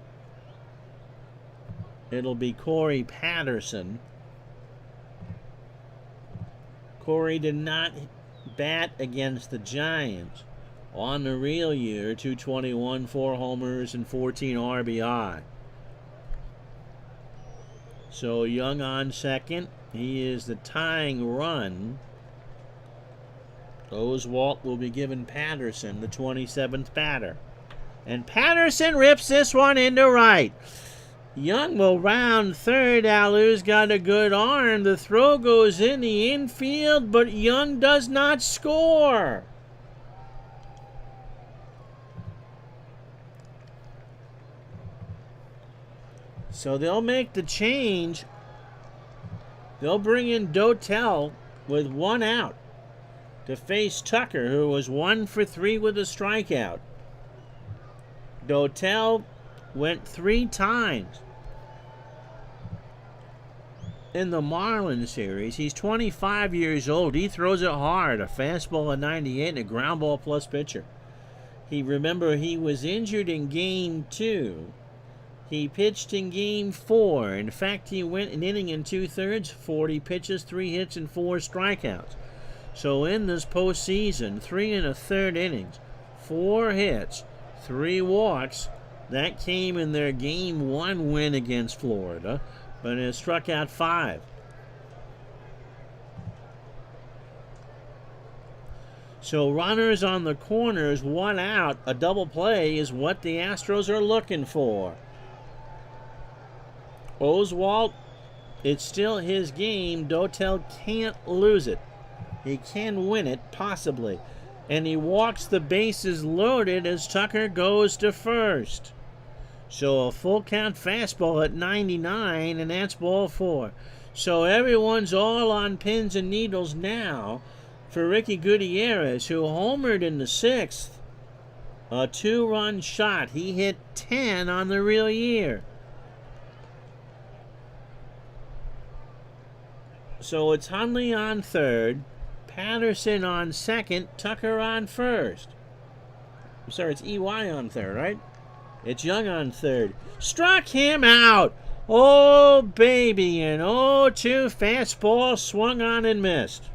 It'll be Corey Patterson. Corey did not bat against the Giants on the real year. 221, 4 homers, and 14 RBI. So Young on second. He is the tying run. Oswalt will be giving Patterson the 27th batter. And Patterson rips this one into right. Young will round third. Alu's got a good arm. The throw goes in the infield, but Young does not score. So they'll make the change. They'll bring in Dotel with 1 out to face Tucker, who was 1 for 3 with a strikeout. Dotel went 3 times in the Marlins series. He's 25 years old. He throws it hard. A fastball at 98 and a ground ball plus pitcher. Remember, he was injured in Game 2. He pitched in Game 4. In fact, he went an inning and 2/3, 40 pitches, 3 hits, and 4 strikeouts. So in this postseason, 3 1/3 innings, 4 hits, 3 walks. That came in their Game 1 win against Florida, but it struck out 5. So runners on the corners, 1 out, a double play is what the Astros are looking for. Oswalt, it's still his game. Dotel can't lose it. He can win it, possibly. And he walks the bases loaded as Tucker goes to first. So a full count fastball at 99, and that's ball 4. So everyone's all on pins and needles now for Ricky Gutierrez, who homered in the 6th. A 2-run shot. He hit 10 on the real year. So it's Hundley on third, Patterson on second, Tucker on first. I'm sorry, it's EY on third, right? It's Young on third. Struck him out. Oh, baby. An 0-2 fastball swung on and missed.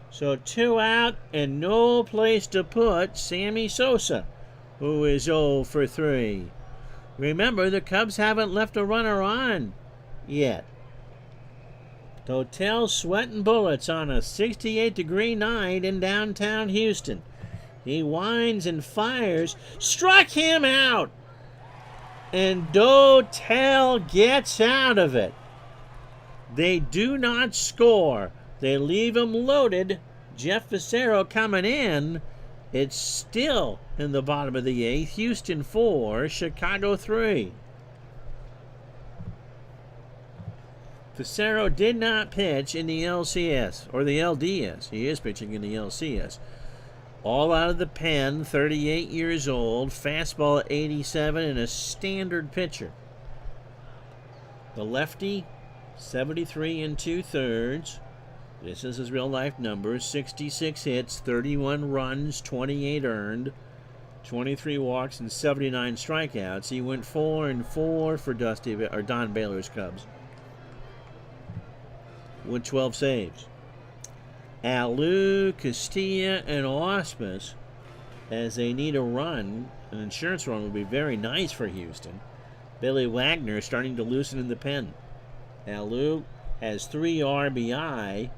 So 2 out and no place to put Sammy Sosa, who is 0 for 3. Remember, the Cubs haven't left a runner on yet. Dotel sweating bullets on a 68-degree night in downtown Houston. He winds and fires. Struck him out. And Dotel gets out of it. They do not score. They leave him loaded. Jeff Fassero coming in. It's still in the bottom of the 8th. Houston 4, Chicago 3. Fassero did not pitch in the LCS, or the LDS. He is pitching in the LCS. All out of the pen, 38 years old, fastball at 87, and a standard pitcher. The lefty, 73 2/3. This is his real-life numbers. 66 hits, 31 runs, 28 earned, 23 walks, and 79 strikeouts. He went 4-4 for Don Baylor's Cubs, with 12 saves. Alu, Castilla, and Ausmus, as they need a run. An insurance run would be very nice for Houston. Billy Wagner starting to loosen in the pen. Alu has 3 RBI.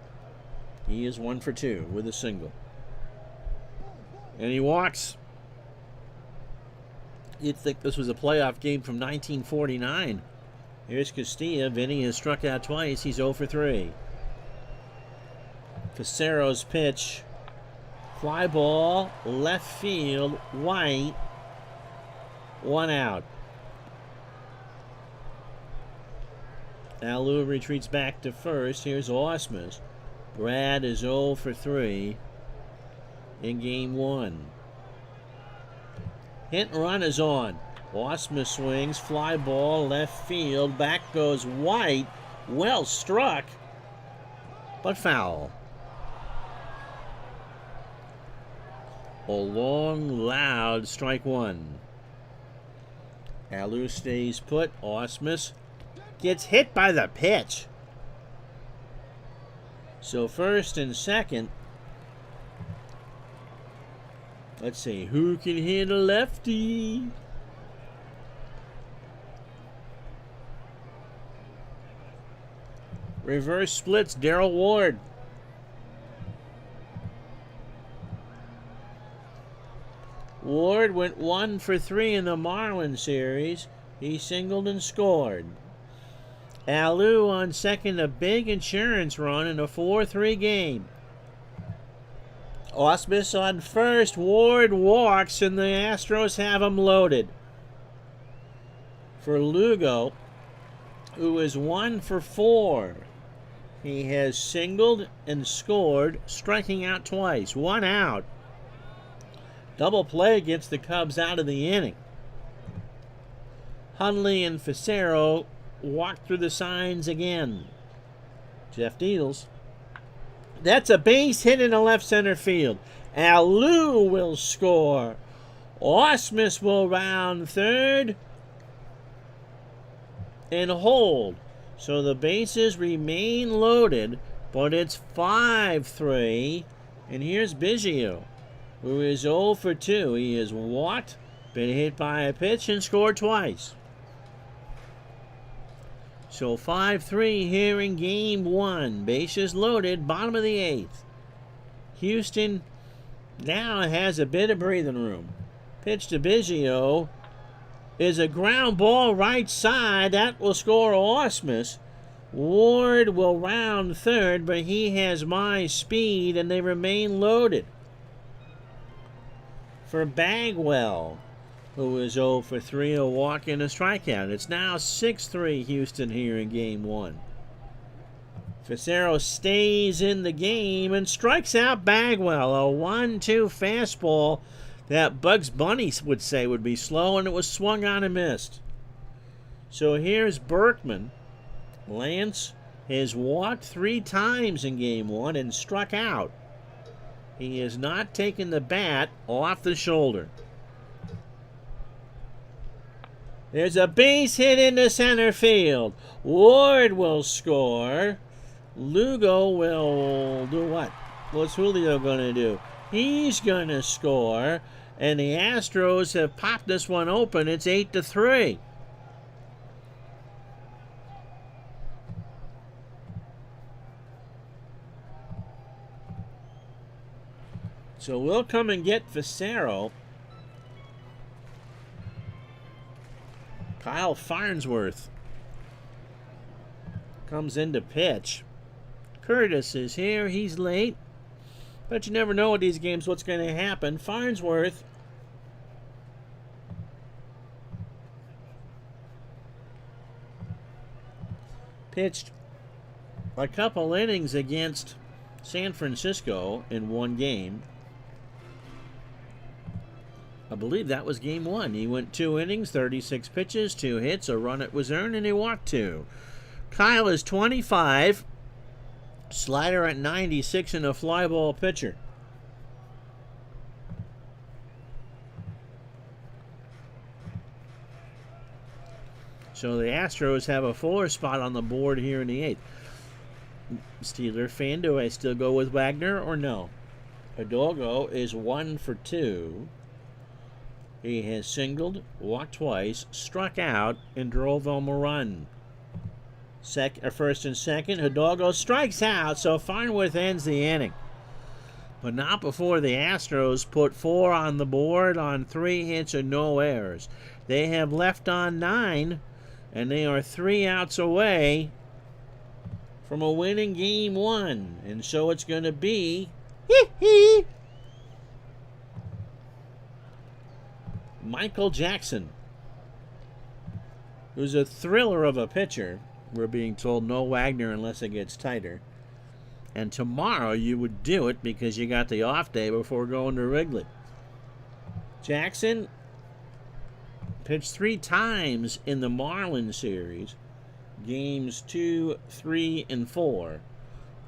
He is 1 for 2 with a single. And he walks. You'd think this was a playoff game from 1949. Here's Castilla. Vinny has struck out twice. He's 0 for 3. Fassero's pitch. Fly ball, left field, White. 1 out. Alu retreats back to first. Here's Ausmus. Brad is 0 for 3 in game 1. Hit and run is on. Ausmus swings, fly ball, left field. Back goes White. Well struck, but foul. A long, loud strike one. Alou stays put. Ausmus gets hit by the pitch. So first and second. Let's see, who can hit a lefty? Reverse splits, Darrell Ward. Ward went 1 for 3 in the Marlins series. He singled and scored. Alou on second, a big insurance run in a 4-3 game. Ausmus on first. Ward walks, and the Astros have him loaded. For Lugo, who is 1 for 4. He has singled and scored, striking out twice. 1 out. Double play gets the Cubs out of the inning. Hundley and Facero walk through the signs again. Jeff Needles. That's a base hit in the left center field. Alou will score. Ausmus will round third and hold. So the bases remain loaded, but it's 5-3. And here's Biggio, who is 0 for 2. He is walked, been hit by a pitch, and scored twice. So 5-3 here in game 1. Bases loaded, bottom of the 8th. Houston now has a bit of breathing room. Pitch to Biggio is a ground ball right side. That will score Ausmus. Ward will round third, but he has my speed, and they remain loaded. For Bagwell, who is 0 for 3, a walk and a strikeout. It's now 6-3 Houston here in game 1. Facero stays in the game and strikes out Bagwell. A 1-2 fastball that Bugs Bunny would say would be slow, and it was swung on and missed. So here's Berkman. Lance has walked 3 times in game 1 and struck out. He has not taken the bat off the shoulder. There's a base hit into center field. Ward will score. Lugo will do what? What's Julio going to do? He's going to score. And the Astros have popped this one open. It's 8-3. So we'll come and get Facero. Kyle Farnsworth comes in to pitch. Curtis is here. He's late. But you never know with these games what's going to happen. Farnsworth pitched a couple innings against San Francisco in one game. I believe that was game 1. He went 2 innings, 36 pitches, 2 hits, a run it was earned, and he walked 2. Kyle is 25. Slider at 96 and a fly ball pitcher. So the Astros have a 4 spot on the board here in the 8th. Steeler fan, do I still go with Wagner or no? Hidalgo is 1 for 2. He has singled, walked twice, struck out, and drove home a run. First and second, Hidalgo strikes out, so Farnsworth ends the inning. But not before the Astros put 4 on the board on 3 hits and no errors. They have left on 9, and they are 3 outs away from a winning game 1. And so it's going to be Michael Jackson, who's a thriller of a pitcher. We're being told no Wagner unless it gets tighter. And tomorrow you would do it because you got the off day before going to Wrigley. Jackson pitched 3 times in the Marlins series. Games 2, 3, and 4.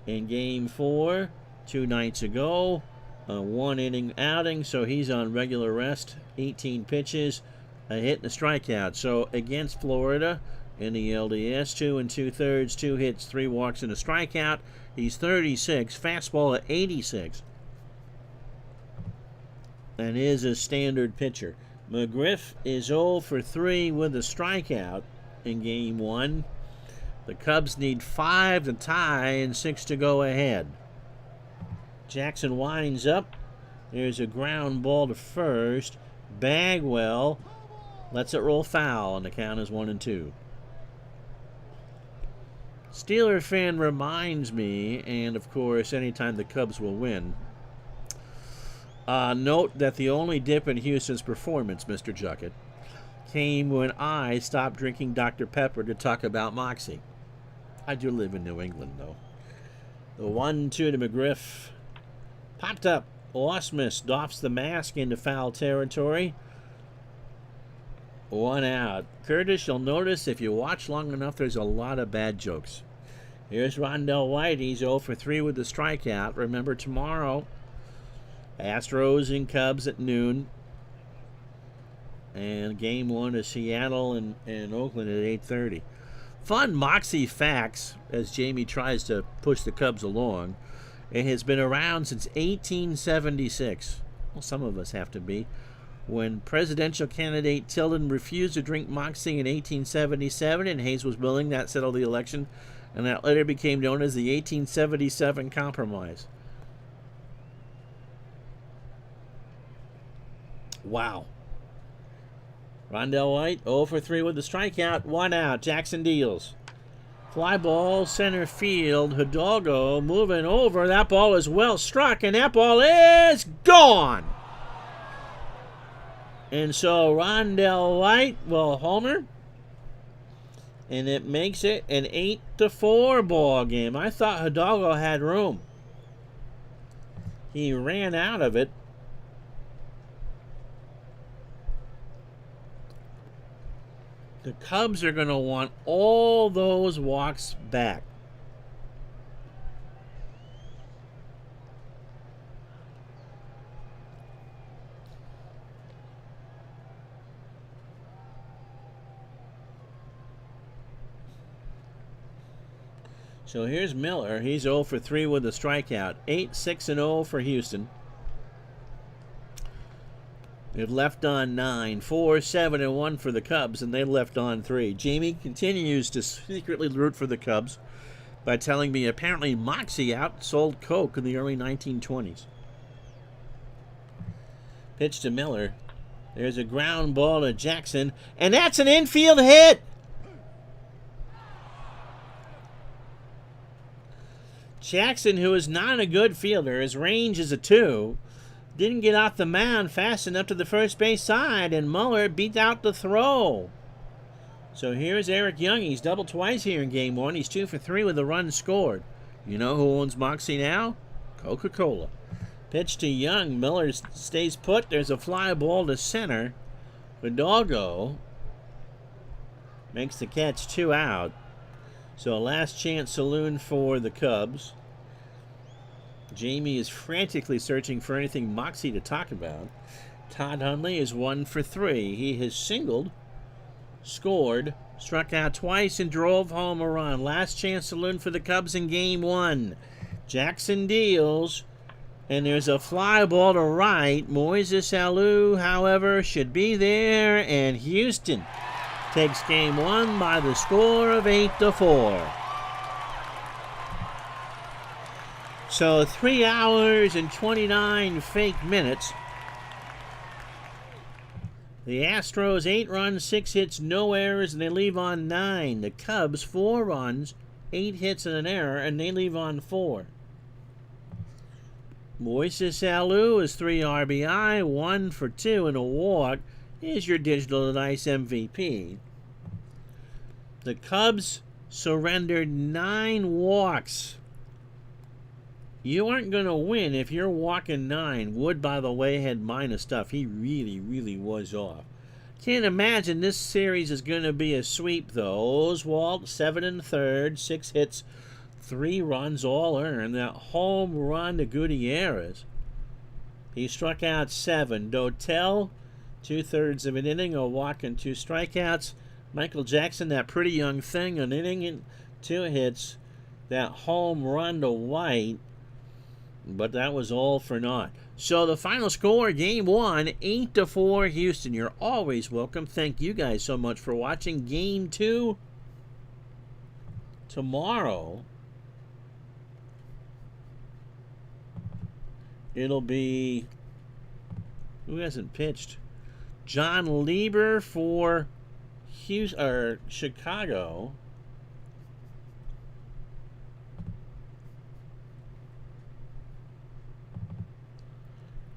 In game 4, 2 nights ago, a 1-inning outing, so he's on regular rest. 18 pitches, a hit and a strikeout. So against Florida in the LDS, 2 2/3, 2 hits, 3 walks, and a strikeout. He's 36, fastball at 86, and is a standard pitcher. McGriff is 0 for 3 with a strikeout in Game 1. The Cubs need 5 to tie and 6 to go ahead. Jackson winds up. There's a ground ball to first. Bagwell lets it roll foul, and the count is 1-2. Steeler fan reminds me, and of course, anytime the Cubs will win, note that the only dip in Houston's performance, Mr. Juckett, came when I stopped drinking Dr. Pepper to talk about Moxie. I do live in New England, though. The 1-2 to McGriff. Popped up. Osmus doffs the mask into foul territory. 1 out. Curtis, you'll notice if you watch long enough, there's a lot of bad jokes. Here's Rondell White. He's 0 for 3 with the strikeout. Remember, tomorrow, Astros and Cubs at noon. And Game 1 is Seattle and Oakland at 8:30. Fun Moxie facts as Jamie tries to push the Cubs along. It has been around since 1876. Well, some of us have to be. When presidential candidate Tilden refused to drink Moxie in 1877 and Hayes was willing, that settled the election, and that later became known as the 1877 Compromise. Wow. Rondell White, 0 for 3 with the strikeout, 1 out. Jackson deals. Fly ball, center field. Hidalgo moving over. That ball is well struck, and that ball is gone. And so Rondell White will homer, and it makes it an 8-4 ball game. I thought Hidalgo had room. He ran out of it. The Cubs are going to want all those walks back. So here's Miller. He's 0 for 3 with a strikeout. 8-6-0 for Houston. They've left on 9, 4-7-1 for the Cubs, and they left on 3. Jamie continues to secretly root for the Cubs by telling me apparently Moxie outsold Coke in the early 1920s. Pitch to Miller. There's a ground ball to Jackson, and that's an infield hit! Jackson, who is not a good fielder, his range is a 2, didn't get off the mound fast enough to the first base side, and Muller beat out the throw. So here's Eric Young. He's doubled twice here in Game 1. He's 2 for 3 with a run scored. You know who owns Moxie now? Coca-Cola. Pitch to Young. Miller stays put. There's a fly ball to center. Hidalgo makes the catch, 2 out. So a last chance saloon for the Cubs. Jamie is frantically searching for anything Moxie to talk about. Todd Hundley is 1 for 3. He has singled, scored, struck out twice, and drove home a run. Last chance saloon for the Cubs in Game 1. Jackson deals, and there's a fly ball to right. Moises Alou, however, should be there, and Houston takes Game 1 by the score of 8-4. So 3 hours and 29 fake minutes. The Astros 8 runs, 6 hits, no errors, and they leave on 9. The Cubs 4 runs, 8 hits and an error, and they leave on 4. Moises Alou is 3 RBI, 1 for 2 and a walk. Here's your digital dice MVP. The Cubs surrendered 9 walks. You aren't going to win if you're walking 9. Wood, by the way, had minus stuff. He really, really was off. Can't imagine this series is going to be a sweep, though. Oswalt, 7 1/3, 6 hits, 3 runs, all earned. That home run to Gutierrez. He struck out 7. Dotel, 2/3 of an inning, a walk and 2 strikeouts. Michael Jackson, that pretty young thing, an inning and 2 hits. That home run to White, but that was all for naught. So the final score, Game 1, 8-4 Houston. You're always welcome. Thank you guys so much for watching. Game 2 tomorrow. It'll be, who hasn't pitched? John Lieber for Houston, or Chicago.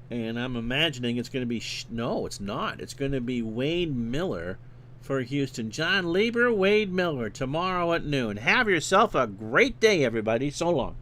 And I'm imagining it's going to be, no, it's not. It's going to be Wade Miller for Houston. John Lieber, Wade Miller, tomorrow at noon. Have yourself a great day, everybody. So long.